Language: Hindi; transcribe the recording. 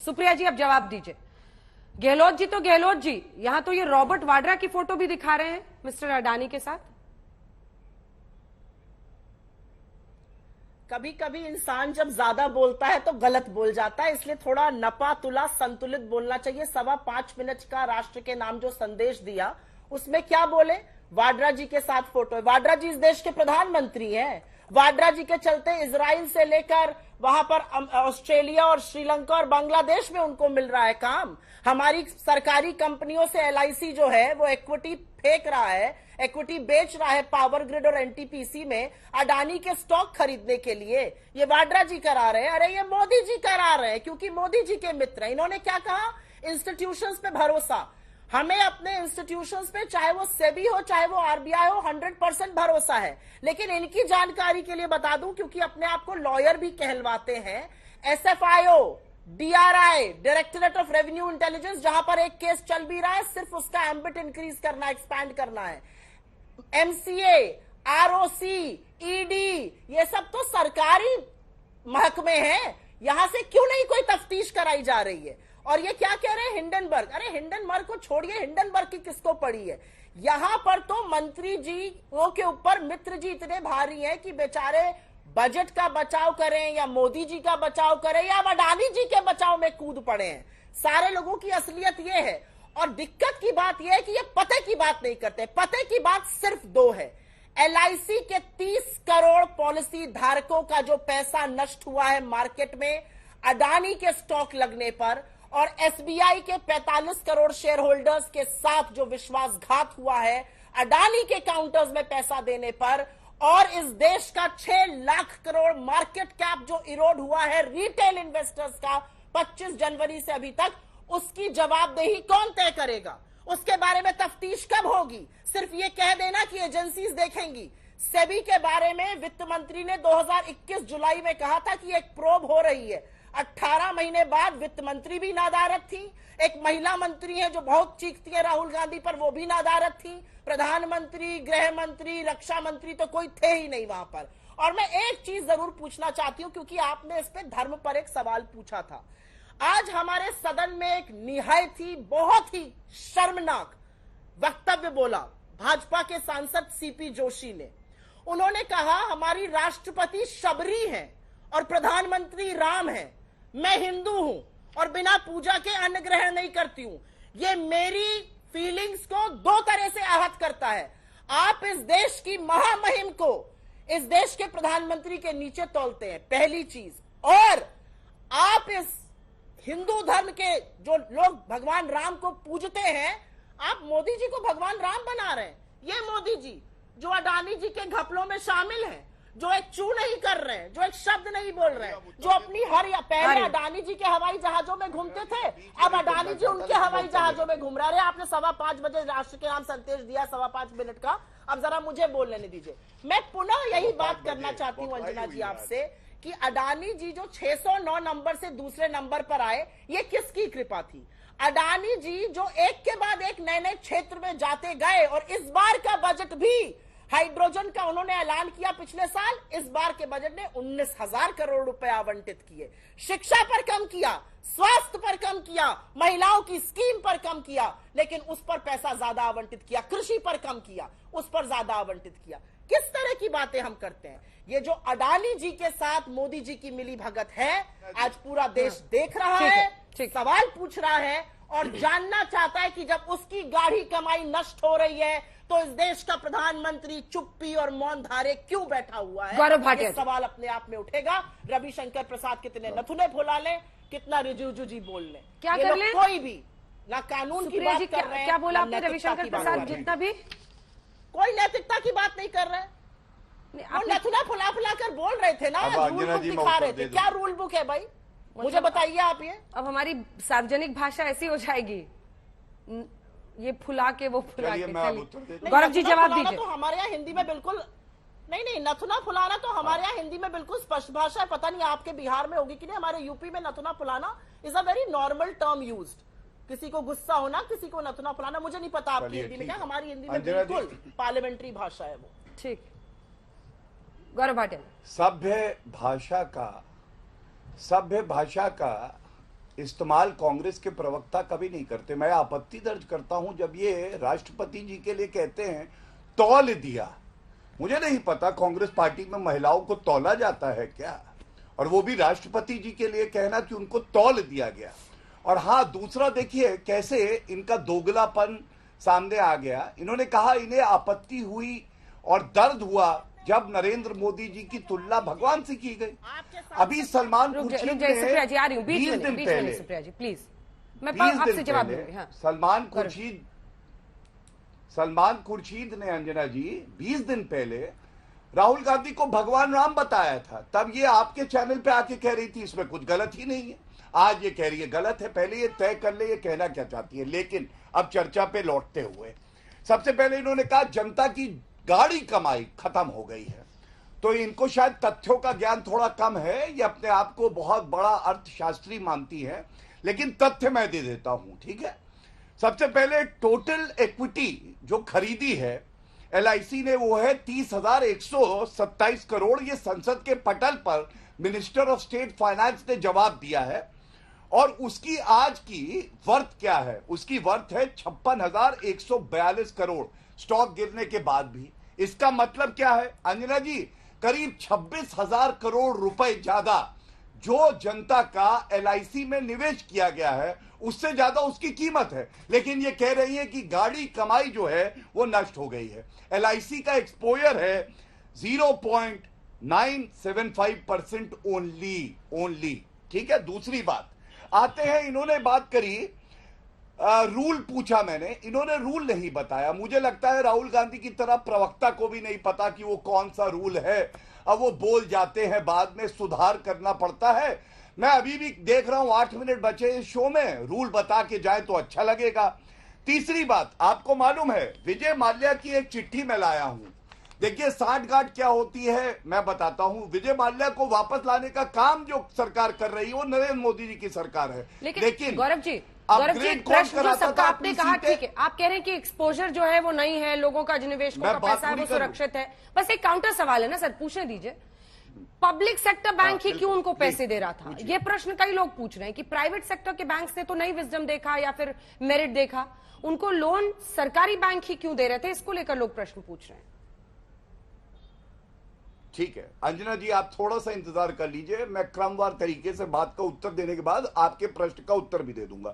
सुप्रिया जी अब जवाब दीजिए। गहलोत जी तो गहलोत जी, यहां तो ये रॉबर्ट वाड्रा की फोटो भी दिखा रहे हैं मिस्टर अडानी के साथ। कभी कभी इंसान जब ज्यादा बोलता है तो गलत बोल जाता है, इसलिए थोड़ा नपा तुला संतुलित बोलना चाहिए। 5.25 मिनट का राष्ट्र के नाम जो संदेश दिया उसमें क्या बोले? वाड्रा जी के साथ फोटो है। वाड्रा जी इस देश के प्रधानमंत्री हैं। वाड्रा जी के चलते इजराइल से लेकर वहां पर ऑस्ट्रेलिया और श्रीलंका और बांग्लादेश में उनको मिल रहा है काम। हमारी सरकारी कंपनियों से एलआईसी जो है वो इक्विटी फेंक रहा है, इक्विटी बेच रहा है पावर ग्रिड और एनटीपीसी में अडानी के स्टॉक खरीदने के लिए। ये वाड्रा जी करा रहे हैं। अरे ये मोदी जी करा रहे हैं, क्योंकि मोदी जी के मित्र हैं। इन्होंने क्या कहा? इंस्टीट्यूशंस पे भरोसा। हमें अपने इंस्टीट्यूशंस पे, चाहे वो सेबी हो चाहे वो आरबीआई हो, 100% भरोसा है। लेकिन इनकी जानकारी के लिए बता दूं, क्योंकि अपने आप को लॉयर भी कहलवाते हैं, SFIO, DRI, directorate of revenue intelligence, जहां पर एक केस चल भी रहा है, सिर्फ उसका एम्बिट इंक्रीज करना, एक्सपैंड करना है। एमसीए, आरओसी, ईडी, ये सब तो सरकारी महकमे हैं। यहां से क्यों नहीं कोई तफ्तीश कराई जा रही है? और ये क्या कह रहे हैं? हिंडनबर्ग। अरे हिंडनबर्ग को छोड़िए, हिंडनबर्ग की किसको पड़ी है? यहां पर तो मंत्री जी के ऊपर मित्र जी इतने भारी हैं कि बेचारे बजट का बचाव करें या मोदी जी का बचाव करें या अडानी जी के बचाव में कूद पड़े हैं। सारे लोगों की असलियत ये है। और दिक्कत की बात यह है कि ये पते की बात नहीं करते। पते की बात सिर्फ दो है। एलआईसी के 30 करोड़ पॉलिसी धारकों का जो पैसा नष्ट हुआ है मार्केट में अडानी के स्टॉक लगने पर, और एसबीआई के 45 करोड़ शेयर होल्डर्स के साथ जो विश्वासघात हुआ है अडानी के काउंटर्स में पैसा देने पर, और इस देश का 6 लाख करोड़ मार्केट कैप जो इरोड हुआ है रिटेल इन्वेस्टर्स का 25 जनवरी से अभी तक, उसकी जवाबदेही कौन तय करेगा? उसके बारे में तफ्तीश कब होगी? सिर्फ ये कह देना कि एजेंसीज देखेंगी। सेबी के बारे में वित्त मंत्री ने 2021 जुलाई में कहा था कि एक प्रोब हो रही है। 18 महीने बाद वित्त मंत्री भी नादारत थी। एक महिला मंत्री है जो बहुत चीखती है राहुल गांधी पर, वो भी नादारत थी। प्रधानमंत्री, गृह मंत्री, रक्षा मंत्री तो कोई थे ही नहीं वहां पर। और मैं एक चीज जरूर पूछना चाहती हूं, क्योंकि आपने इस पे धर्म पर एक सवाल पूछा था। आज हमारे सदन में एक निहायत ही बहुत ही शर्मनाक वक्तव्य बोला भाजपा के सांसद सीपी जोशी ने। उन्होंने कहा हमारी राष्ट्रपति शबरी हैं और प्रधानमंत्री राम हैं। मैं हिंदू हूं और बिना पूजा के अन्न ग्रहण नहीं करती हूं। ये मेरी फीलिंग्स को दो तरह से आहत करता है। आप इस देश की महामहिम को इस देश के प्रधानमंत्री के नीचे तोलते हैं, पहली चीज। और आप इस हिंदू धर्म के जो लोग भगवान राम को पूजते हैं, आप मोदी जी को भगवान राम बना रहे हैं। ये मोदी जी जो अडानी जी के घपलों में शामिल हैं, जो एक चू नहीं कर रहे हैं, जो एक शब्द नहीं बोल रहे हैं, जो अपनी पहले अडानी जी के हवाई जहाजों में घूमते थे, अब अडानी जी उनके हवाई जहाजों में घूम रहे हैं। आपने 5:15 बजे राष्ट्र के नाम संदेश दिया, 5.25 मिनट का। अब जरा मुझे बोल लेने दीजिए। मैं पुनः यही बात करना चाहती हूँ अंजना जी आपसे कि अडानी जी जो 609 नंबर से दूसरे नंबर पर आए, ये किसकी कृपा थी? अडानी जी जो एक के बाद एक नए नए क्षेत्र में जाते गए, और इस बार का बजट भी हाइड्रोजन का उन्होंने ऐलान किया पिछले साल, इस बार के बजट ने 19,000 करोड़ रुपए आवंटित किए। शिक्षा पर कम किया, स्वास्थ्य पर कम किया, महिलाओं की स्कीम पर कम किया, लेकिन उस पर पैसा ज्यादा आवंटित किया। कृषि पर कम किया, उस पर ज्यादा आवंटित किया। किस तरह की बातें हम करते हैं? ये जो अडानी जी के साथ मोदी जी की मिली भगत है, आज पूरा देश देख रहा है, सवाल पूछ रहा है और जानना चाहता है कि जब उसकी गाढ़ी कमाई नष्ट हो रही है तो इस देश का प्रधानमंत्री चुप्पी और मौन धारे क्यों बैठा हुआ है? गौरव भाटिया, सवाल अपने आप में उठेगा। रविशंकर प्रसाद कितने नथुने फुला ले, कितना रिजिजू जी बोल ले, क्या कर ले? कोई भी ना कानून की बात कर रहे हैं। क्या बोला आपने? रविशंकर प्रसाद जितना भी कोई नैतिकता की बात नहीं कर रहे हैं। नथुना फुला फुला कर बोल रहे थे ना, रूल बुक दिखा रहे थे। क्या रूल बुक है भाई, मुझे बताइए आप। ये अब हमारी सार्वजनिक भाषा ऐसी हो जाएगी, ये फुला के वो फुला के। गौरव जी जवाब दीजिए। तो हमारे यहाँ हिंदी में बिल्कुल नहीं, नथुना फुलाना तो हमारे यहाँ हिंदी में बिल्कुल स्पष्ट भाषा है। पता नहीं आपके बिहार में होगी कि नहीं। हमारे यूपी में नथुना फुलाना is a very normal term used. किसी को गुस्सा होना, किसी को नथुना फुलाना, मुझे नहीं पता आपकी हिंदी में क्या। हमारी हिंदी में बिल्कुल पार्लियामेंट्री भाषा है वो। ठीक। गौरव भाटिया, सभ्य भाषा का इस्तेमाल कांग्रेस के प्रवक्ता कभी नहीं करते। मैं आपत्ति दर्ज करता हूं जब ये राष्ट्रपति जी के लिए कहते हैं तौल दिया। मुझे नहीं पता कांग्रेस पार्टी में महिलाओं को तौला जाता है क्या, और वो भी राष्ट्रपति जी के लिए कहना कि उनको तौल दिया गया। और हाँ, दूसरा देखिए कैसे इनका दोगलापन सामने आ गया। इन्होंने कहा इन्हें आपत्ति हुई और दर्द हुआ जब नरेंद्र मोदी जी की तुलना भगवान से की गई। अभी सलमान खुर्शीद ने सुप्रिया जी आ रही हूँ 20 दिन पहले, सुप्रिया जी प्लीज मैं 20 आपसे दिन जवाब पहले दूंगी। हाँ सलमान खुर्शीद ने, अंजना जी, 20 दिन पहले राहुल गांधी को भगवान राम बताया था। तब ये आपके चैनल पे आके कह रही थी इसमें कुछ गलत ही नहीं है। आज ये कह रही है गलत है। पहले ये तय कर ले ये कहना क्या चाहती है। लेकिन अब चर्चा पे लौटते हुए, सबसे पहले इन्होंने कहा जनता की गाढ़ी कमाई खत्म हो गई है। तो इनको शायद तथ्यों का ज्ञान थोड़ा कम है, ये अपने आप को बहुत बड़ा अर्थशास्त्री मानती है, लेकिन तथ्य मैं दे देता हूं, ठीक है। सबसे पहले टोटल इक्विटी जो खरीदी है एलआईसी ने वो है 30,127 करोड़। ये संसद के पटल पर मिनिस्टर ऑफ स्टेट फाइनेंस ने जवाब दिया है। और उसकी आज की वर्थ क्या है? उसकी वर्थ है 56,142 करोड़ स्टॉक गिरने के बाद भी। इसका मतलब क्या है अंजना जी? करीब 26,000 करोड़ रुपए ज्यादा जो जनता का एलआईसी में निवेश किया गया है उससे ज्यादा उसकी कीमत है। लेकिन ये कह रही है कि गाड़ी कमाई जो है वो नष्ट हो गई है। एलआईसी का एक्सपोजर है 0.975% ओनली, ठीक है। दूसरी बात आते हैं, इन्होंने बात करी रूल पूछा मैंने, इन्होंने रूल नहीं बताया। मुझे लगता है राहुल गांधी की तरह प्रवक्ता को भी नहीं पता कि वो कौन सा रूल है। अब वो बोल जाते हैं, बाद में सुधार करना पड़ता है। मैं अभी भी देख रहा हूं 8 मिनट बचे इस शो में, रूल बता के जाए तो अच्छा लगेगा। तीसरी बात, आपको मालूम है विजय माल्या की एक चिट्ठी मैं लाया हूं। देखिए साठगांठ क्या होती है मैं बताता हूं। विजय माल्या को वापस लाने का काम जो सरकार कर रही है वो नरेंद्र मोदी जी की सरकार है। लेकिन गौरव जी अपग्रेड कौन प्रश्न जो कराता सबका था? आपने कहा ठीक है, आप कह रहे हैं कि एक्सपोजर जो है वो नहीं है, लोगों का निवेशकों का पैसा है वो सुरक्षित है। बस एक काउंटर सवाल है ना सर, पूछने दीजिए। पब्लिक सेक्टर बैंक ही क्यों उनको पैसे दे रहा था? ये प्रश्न कई लोग पूछ रहे हैं कि प्राइवेट सेक्टर के बैंक ने तो नई विजडम देखा या फिर मेरिट देखा, उनको लोन सरकारी बैंक ही क्यों दे रहे थे? इसको लेकर लोग प्रश्न पूछ रहे हैं। ठीक है अंजना जी, आप थोड़ा सा इंतजार कर लीजिए। मैं क्रमवार तरीके से बात का उत्तर देने के बाद आपके प्रश्न का उत्तर भी दे दूंगा।